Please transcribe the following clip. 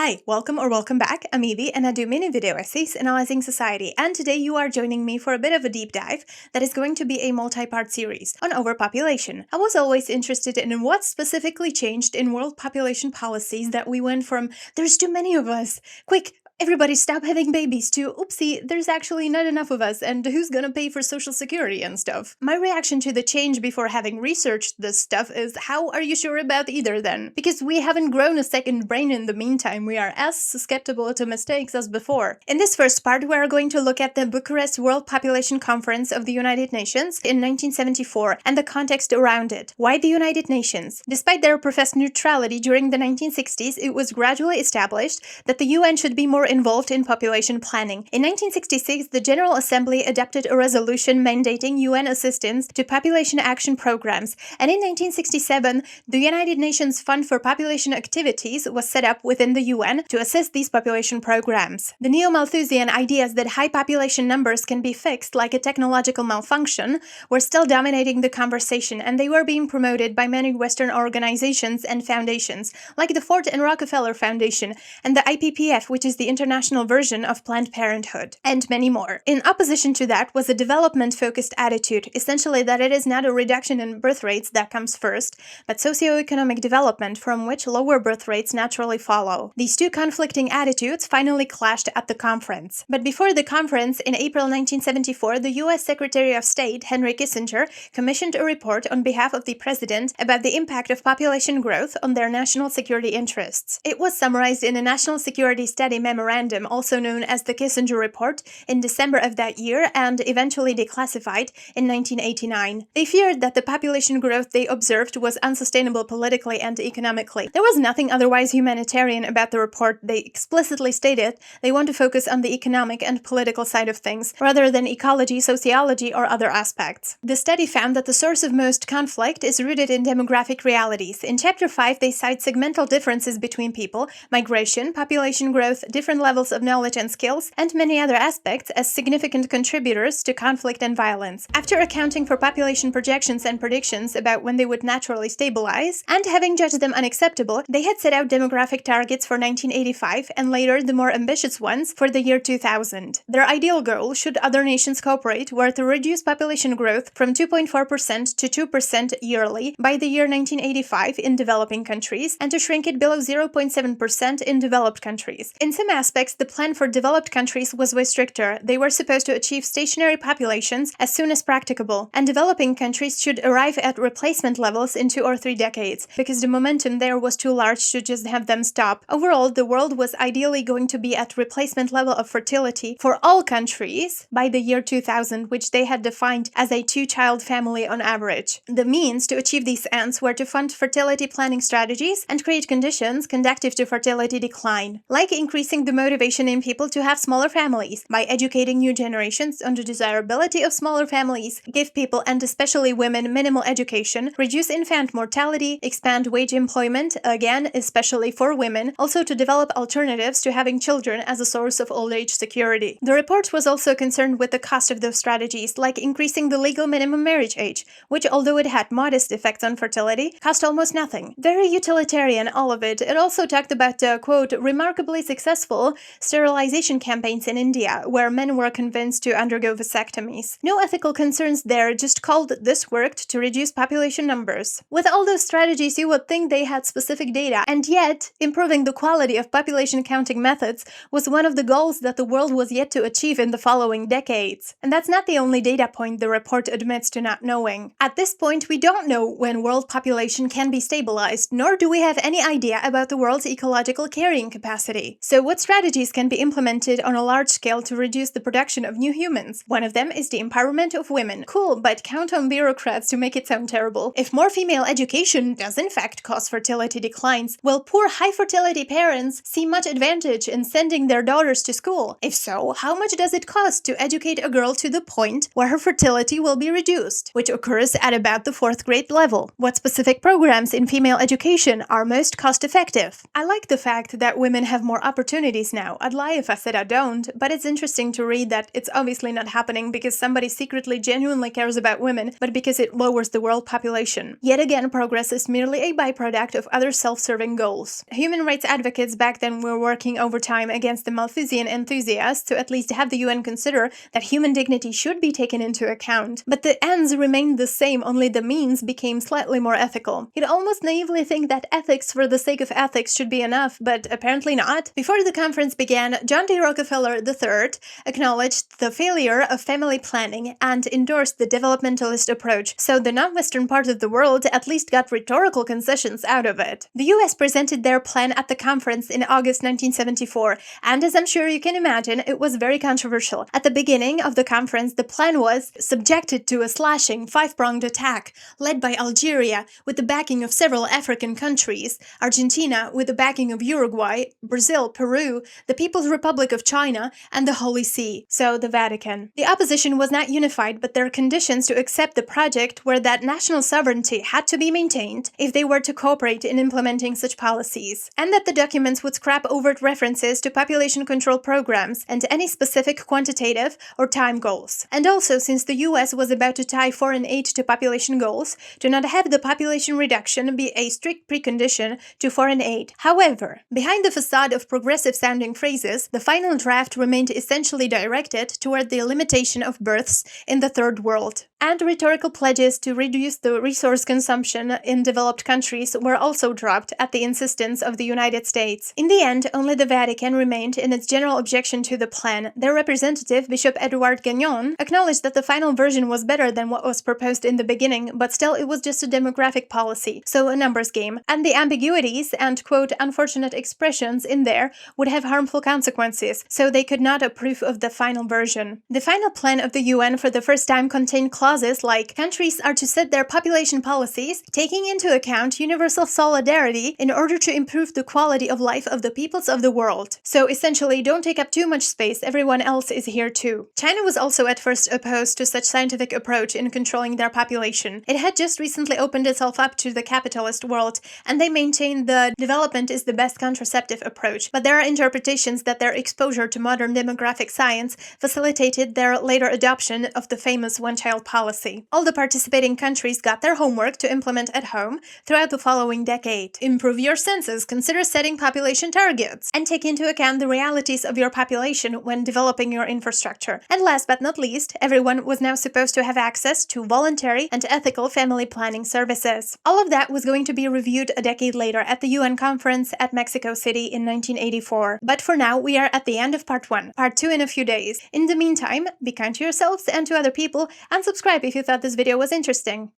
Hi, welcome back. I'm Evie and I do mini video essays analyzing society, and today you are joining me for a bit of a deep dive that is going to be a multi-part series on overpopulation. I was always interested in what specifically changed in world population policies that we went from "there's too many of us, quick, everybody stop having babies" to "oopsie, there's actually not enough of us and who's gonna pay for social security and stuff." My reaction to the change before having researched this stuff is, how are you sure about either then? Because we haven't grown a second brain in the meantime, we are as susceptible to mistakes as before. In this first part, we are going to look at the Bucharest World Population Conference of the United Nations in 1974 and the context around it. Why the United Nations? Despite their professed neutrality during the 1960s, it was gradually established that the UN should be more involved in population planning. In 1966, the General Assembly adopted a resolution mandating UN assistance to population action programs, and in 1967, the United Nations Fund for Population Activities was set up within the UN to assist these population programs. The neo-Malthusian ideas that high population numbers can be fixed like a technological malfunction were still dominating the conversation, and they were being promoted by many Western organizations and foundations, like the Ford and Rockefeller Foundation and the IPPF, which is the international version of Planned Parenthood, and many more. In opposition to that was a development-focused attitude, essentially that it is not a reduction in birth rates that comes first, but socioeconomic development from which lower birth rates naturally follow. These two conflicting attitudes finally clashed at the conference. But before the conference, in April 1974, the US Secretary of State, Henry Kissinger, commissioned a report on behalf of the President about the impact of population growth on their national security interests. It was summarized in a National Security Study Memorandum, also known as the Kissinger Report, in December of that year and eventually declassified in 1989. They feared that the population growth they observed was unsustainable politically and economically. There was nothing otherwise humanitarian about the report. They explicitly stated they want to focus on the economic and political side of things, rather than ecology, sociology, or other aspects. The study found that the source of most conflict is rooted in demographic realities. In Chapter 5, they cite segmental differences between people, migration, population growth, different levels of knowledge and skills, and many other aspects as significant contributors to conflict and violence. After accounting for population projections and predictions about when they would naturally stabilize, and having judged them unacceptable, they had set out demographic targets for 1985 and later the more ambitious ones for the year 2000. Their ideal goal, should other nations cooperate, were to reduce population growth from 2.4% to 2% yearly by the year 1985 in developing countries, and to shrink it below 0.7% in developed countries. In some aspects, the plan for developed countries was way stricter. They were supposed to achieve stationary populations as soon as practicable, and developing countries should arrive at replacement levels in 2 or 3 decades, because the momentum there was too large to just have them stop. Overall, the world was ideally going to be at replacement level of fertility for all countries by the year 2000, which they had defined as a 2-child family on average. The means to achieve these ends were to fund fertility planning strategies and create conditions conducive to fertility decline, like increasing the motivation in people to have smaller families by educating new generations on the desirability of smaller families, give people and especially women minimal education, reduce infant mortality, expand wage employment, again especially for women, also to develop alternatives to having children as a source of old age security. The report was also concerned with the cost of those strategies, like increasing the legal minimum marriage age, which, although it had modest effects on fertility, cost almost nothing. Very utilitarian, all of it. It also talked about, quote, remarkably successful sterilization campaigns in India, where men were convinced to undergo vasectomies. No ethical concerns there, just called this worked to reduce population numbers. With all those strategies, you would think they had specific data, and yet, improving the quality of population counting methods was one of the goals that the world was yet to achieve in the following decades. And that's not the only data point the report admits to not knowing. At this point, we don't know when world population can be stabilized, nor do we have any idea about the world's ecological carrying capacity. So what strategies can be implemented on a large scale to reduce the production of new humans? One of them is the empowerment of women. Cool, but count on bureaucrats to make it sound terrible. If more female education does in fact cause fertility declines, will poor high fertility parents see much advantage in sending their daughters to school? If so, how much does it cost to educate a girl to the point where her fertility will be reduced, which occurs at about the 4th grade level? What specific programs in female education are most cost effective? I like the fact that women have more opportunity societies now. I'd lie if I said I don't, but it's interesting to read that it's obviously not happening because somebody secretly genuinely cares about women, but because it lowers the world population. Yet again, progress is merely a byproduct of other self-serving goals. Human rights advocates back then were working overtime against the Malthusian enthusiasts to at least have the UN consider that human dignity should be taken into account. But the ends remained the same, only the means became slightly more ethical. You'd almost naively think that ethics for the sake of ethics should be enough, but apparently not. Before the conference began, John D. Rockefeller III acknowledged the failure of family planning and endorsed the developmentalist approach, so the non-Western part of the world at least got rhetorical concessions out of it. The US presented their plan at the conference in August 1974, and as I'm sure you can imagine, it was very controversial. At the beginning of the conference, the plan was subjected to a slashing, five-pronged attack, led by Algeria, with the backing of several African countries, Argentina, with the backing of Uruguay, Brazil, Peru, the People's Republic of China, and the Holy See, so the Vatican. The opposition was not unified, but their conditions to accept the project were that national sovereignty had to be maintained if they were to cooperate in implementing such policies, and that the documents would scrap overt references to population control programs and any specific quantitative or time goals. And also, since the US was about to tie foreign aid to population goals, to not have the population reduction be a strict precondition to foreign aid. However, behind the facade of progressive-sounding phrases, the final draft remained essentially directed toward the limitation of births in the Third World. And rhetorical pledges to reduce the resource consumption in developed countries were also dropped at the insistence of the United States. In the end, only the Vatican remained in its general objection to the plan. Their representative, Bishop Edouard Gagnon, acknowledged that the final version was better than what was proposed in the beginning, but still it was just a demographic policy, so a numbers game, and the ambiguities and, quote, unfortunate expressions in there would have harmful consequences, so they could not approve of the final version. The final plan of the UN for the first time contained clauses like countries are to set their population policies, taking into account universal solidarity in order to improve the quality of life of the peoples of the world. So essentially, don't take up too much space, everyone else is here too. China was also at first opposed to such scientific approach in controlling their population. It had just recently opened itself up to the capitalist world, and they maintained the development is the best contraceptive approach, but there are interpretations that their exposure to modern demographic science facilitated their later adoption of the famous one-child policy. All the participating countries got their homework to implement at home throughout the following decade. Improve your senses, consider setting population targets, and take into account the realities of your population when developing your infrastructure. And last but not least, everyone was now supposed to have access to voluntary and ethical family planning services. All of that was going to be reviewed a decade later at the UN conference at Mexico City in 1984. But for now, we are at the end of part 1. Part 2 in a few days. In the meantime, be kind to yourselves and to other people, and subscribe if you thought this video was interesting.